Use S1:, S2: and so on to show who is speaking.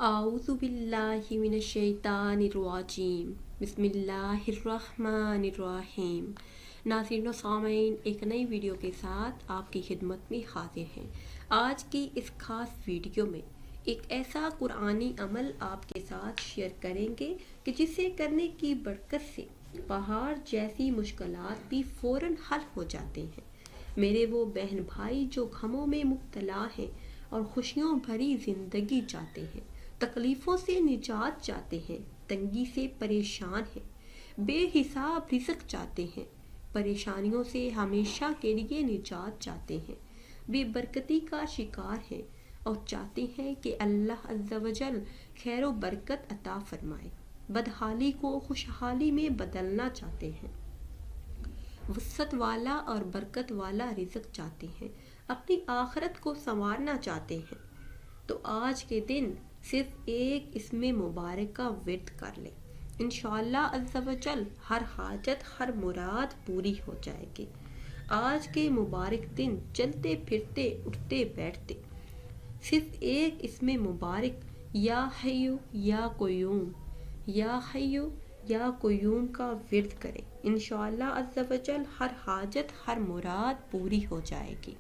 S1: اعوذ باللہ من الشیطان الرجیم بسم اللہ الرحمن الرحیم۔ ناظرین و سامعین، ایک نئی ویڈیو کے ساتھ آپ کی خدمت میں حاضر ہیں۔ آج کی اس خاص ویڈیو میں ایک ایسا قرآنی عمل آپ کے ساتھ شیئر کریں گے کہ جسے کرنے کی برکت سے پہاڑ جیسی مشکلات بھی فوراً حل ہو جاتے ہیں۔ میرے وہ بہن بھائی جو غموں میں مبتلا ہیں اور خوشیوں بھری زندگی چاہتے ہیں، تکلیفوں سے نجات چاہتے ہیں، تنگی سے پریشان ہیں، بے حساب رزق چاہتے ہیں، پریشانیوں سے ہمیشہ کے لیے نجات چاہتے ہیں، بے برکتی کا شکار ہیں اور چاہتے ہیں کہ اللہ عز و جل خیر و برکت عطا فرمائے، بدحالی کو خوشحالی میں بدلنا چاہتے ہیں، وسعت والا اور برکت والا رزق چاہتے ہیں، اپنی آخرت کو سنوارنا چاہتے ہیں، تو آج کے دن صرف ایک اسم مبارک کا ورد کر لیں۔ انشاءاللہ عز و جل ہر حاجت ہر مراد پوری ہو جائے گی۔ آج کے مبارک دن چلتے پھرتے اٹھتے بیٹھتے صرف ایک اسم مبارک یا حیو یا قیوم، یا حیو یا قیوم کا ورد کریں۔ انشاءاللہ عز و جل ہر حاجت ہر مراد پوری ہو جائے گی۔